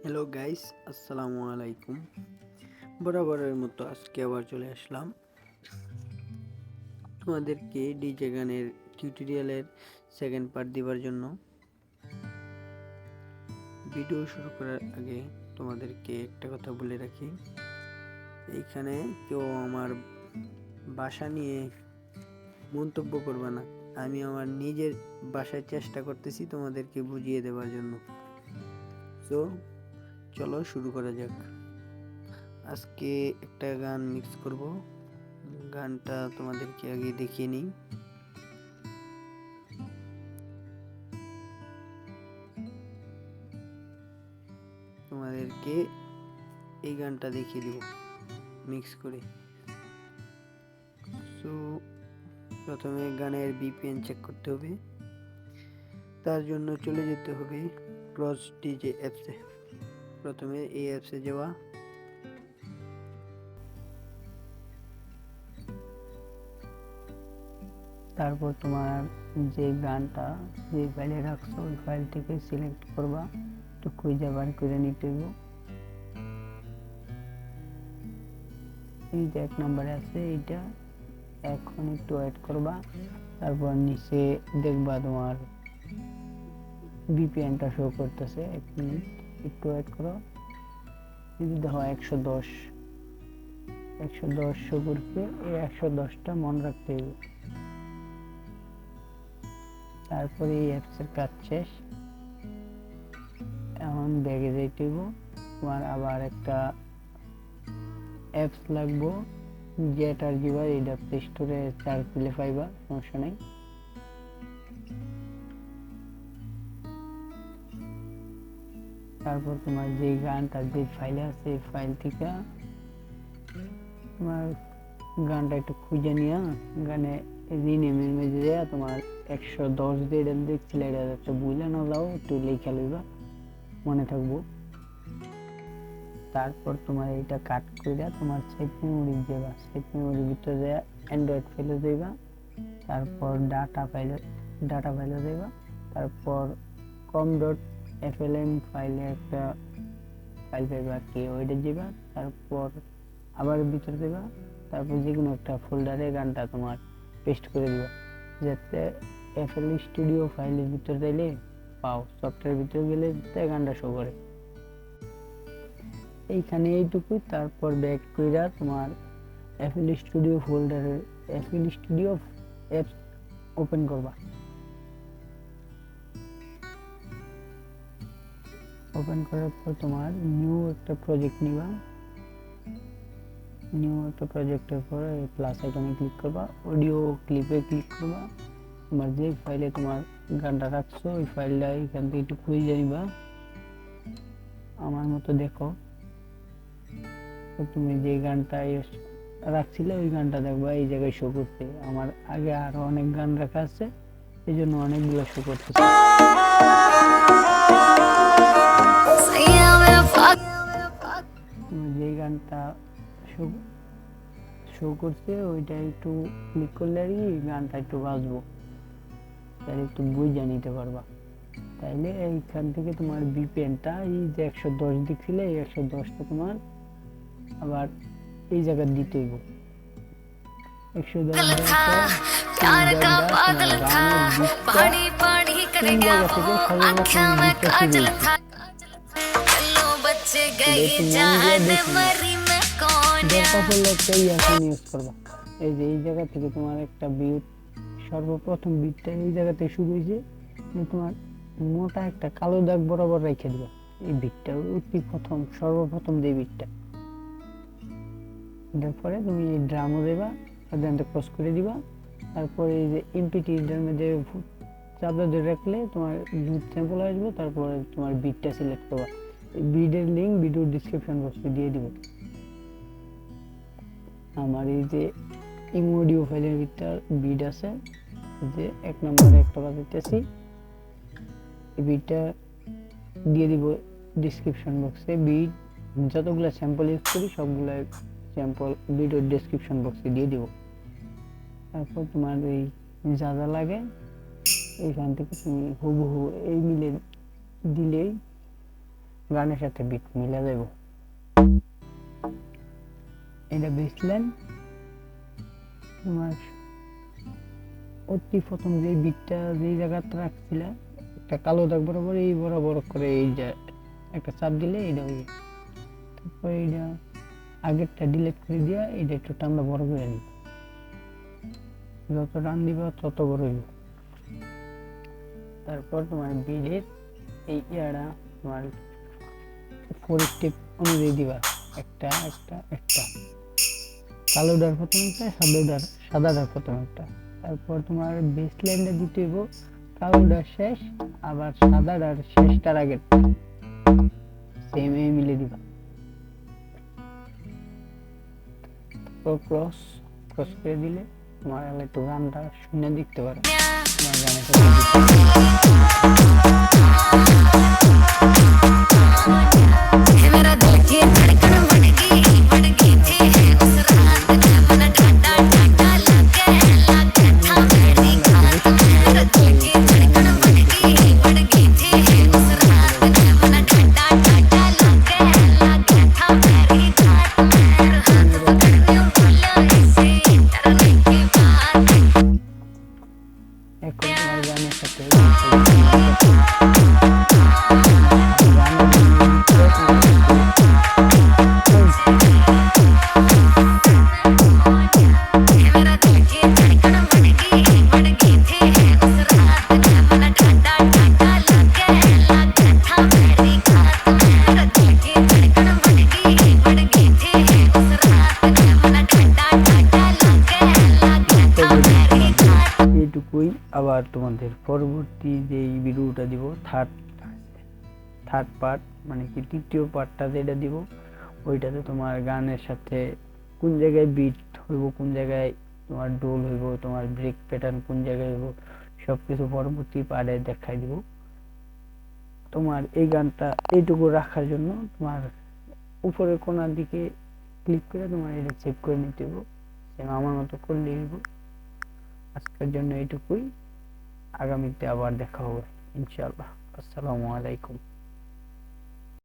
Hello guys, আসসালামু আলাইকুম। বরাবরের মতো আজকে আবার চলে আসলাম তোমাদেরকে ডিজে গানের টিউটোরিয়ালের সেকেন্ড পার্ট দেওয়ার জন্য। ভিডিও শুরু করার আগে তোমাদেরকে একটা কথা বলে রাখি, এইখানে কেউ আমার বাসা নিয়ে মন্তব্য করবে না। আমি আমার নিজের বাসায় চেষ্টা করতেছি তোমাদেরকে বুঝিয়ে দেওয়ার জন্য। তো চলো শুরু করা যাক। আজকে একটা গান মিক্স করব। গানটা তোমাদেরকে আগে দেখিয়ে নিই। তোমাদেরকে এই গানটা দেখিয়ে দিব মিক্স করে। সো প্রথমে গানের বিপিএন চেক করতে হবে। তার জন্য চলে যেতে হবে ক্রস ডিজে অ্যাপসে। প্রথমে এই অ্যাপসে যাওয়া, তারপর তোমার যে গানটা যে ফাইলে রাখছো ওই ফাইল থেকে সিলেক্ট করবা, একটু খুঁজে বার করে নিতে হবে। এই যে এক নম্বরে আছে এইটা, এখন একটু ওয়েট করবা। তারপর নিচে দেখবা তোমার বিপিএনটা শো করতেছে। এক মিনিট একটু ওয়েট করো। যদি দেখো 110 শো করছে, এই 110টা মনে রাখতে হবে। তারপরে এই অ্যাপসের কাজ শেষ। এখন ব্যাগে যাইতে হবে। তোমার আবার একটা অ্যাপস লাগবো, যেটার দিবা এইটা প্লে স্টোরে চার্জ দিলে পাইবা, সমস্যা নেই। তারপর তোমার যে গানটা যে ফাইলে আছে এই ফাইল থেকে তোমার গানটা একটু খুঁজে নিয়ে গানে রিনেমের মধ্যে যায় তোমার 110 দিয়ে এটা দেখছিলে, এটা একটা বুঝলে না যাও, একটু লেখা লইবা, মনে থাকবো। তারপর তোমার এইটা কাট করে তোমার সেভ মেমোরি যাবা, সেভ মেমোরির ভিতরে যায় অ্যান্ড্রয়েড ফাইলে যাইবা। তারপর ডাটা ফাইলে যাইবা। তারপর com.flm ফাইলে একটা ফাইল পাইবা কি, ওইটা যাবা। তারপর আবার ভিতরে যাবা। তারপর যে কোনো একটা ফোল্ডারে গানটা তোমার পেস্ট করে দিবা, যাতে এফএল স্টুডিও ফাইলের ভিতরে দিলে পাও, সফটওয়্যার ভিতরে গেলে গানটা শো করে। এইখানে এইটুকুই। তারপর ব্যাক কইরা তোমার এফএল স্টুডিও ফোল্ডারে এফএল স্টুডিও অ্যাপস ওপেন করবা। ওপেন করার পর তোমার নিউ একটা প্রজেক্ট নিবা। নিউ একটা প্রজেক্টের পর প্লাস আইকনে ক্লিক করবা, অডিও ক্লিপে ক্লিক করবা। তোমার যে ফাইলে তোমার গানটা রাখছো ওই ফাইলটা এখান থেকে একটু খুঁজে নিবা, আমার মতো দেখো। তুমি যে গানটা রাখছিলে ওই গানটা দেখবা এই জায়গায় শো করতে। আমার আগে আরো অনেক গান রাখা আছে, এই জন্য অনেকগুলো শো করতেছে। যে গানটা শো করছে ওইটা একটু ক্লিক করলে আর কি গানটা একটু বাজবো, তাহলে একটু বুঝে নিতে পারবা। তাইলে এইখান থেকে তোমার বিপিএনটা এই যে 110 দেখছিলে, এই 110টা তোমার আবার এই জায়গা দিতে হইব। 110 এই যে এই জায়গা থেকে তোমার একটা বিট, সর্বপ্রথম বিটটা এই জায়গা থেকে শুরু হয়েছে, তোমার মোটা একটা কালো দাগ বরাবর রেখে দিবা। এই বিটটা অতি প্রথম সর্বপ্রথম যে বিটটা, তারপরে তুমি এই ড্রামও দেবা, সাধারণত ক্রস করে দিবা। তারপরে এই যে এমপিটি এর মধ্যে চাপটা ধরে রাখলে তোমার বিট স্যাম্পল আসবে। তারপরে তোমার বিটটা সিলেক্ট করবা। এই বিটের লিংক ভিডিও ডেসক্রিপশন বক্সে দিয়ে দিব। আমার এই যে ইমোডিও ফাইলের ভিতর বিট আছে, যে এক নম্বরে একটা বাজাইতেছি, এই বিটটা দিয়ে দিব ডেসক্রিপশন বক্সে। বিট যতগুলো স্যাম্পল ইউজ করি সবগুলো স্যাম্পল ভিডিও ডেসক্রিপশন বক্সে দিয়ে দিব। তারপর তোমার এই যা যা লাগে এইখান থেকে তুমি হুবহু এই মিলে দিলেই গানের সাথে বিট মিলা দেব। এটা বেসলাইন তোমার অতি প্রথম যে বিটটা যেই জায়গাতে রাখছিলা একটা কালো দাগ বরাবর এই বরাবর করে এই যে একটা চাপ দিলে এটা হয়ে তারপর এটা আগেরটা ডিলিট করে দিয়া এটা একটু টানটা বড় করে নিব, যত টান দিবা তত বড় হইব। তারপর তোমার বিটের এই ইয়াটা তোমার 4 স্টেপ অনুযায়ী দিবা, একটা একটা একটা কালোটার প্রথম একটা সাদাটার প্রথম একটা। তারপর তোমার বেস লাইনটা দিতে হইব কালোটার শেষ আবার সাদাটার শেষটার আগে সেম এই মিলে দিবা। ক্রস ক্রস করে দিলে তোমার একটু গানটা শুনে দেখতে পারো তোমার গানের সাথে। এখন তোমার গানের সাথে এইটুকুই। আবার তোমাদের পরবর্তী যে ভিডিওটা দিব থার্ড পার্ট মানে কি তৃতীয় পার্টটা যেটা দিব ওইটাতে তোমার গানের সাথে কোন জায়গায় বিট হইব, কোন জায়গায় তোমার ডোল হইব, তোমার ব্রেক প্যাটার্ন কোন জায়গায় হইব সবকিছু পরবর্তী পার্টে দেখাই দিব। তোমার এই গানটা এইটুকু রাখার জন্য তোমার উপরের কোণার দিকে ক্লিক করে তোমার এটা চেক করে নিতে হবে, আমার মতো করলে হইব। আজকের জন্য এইটুকুই, আগামীতে আবার দেখা হবে ইনশাআল্লাহ। আসসালামু আলাইকুম।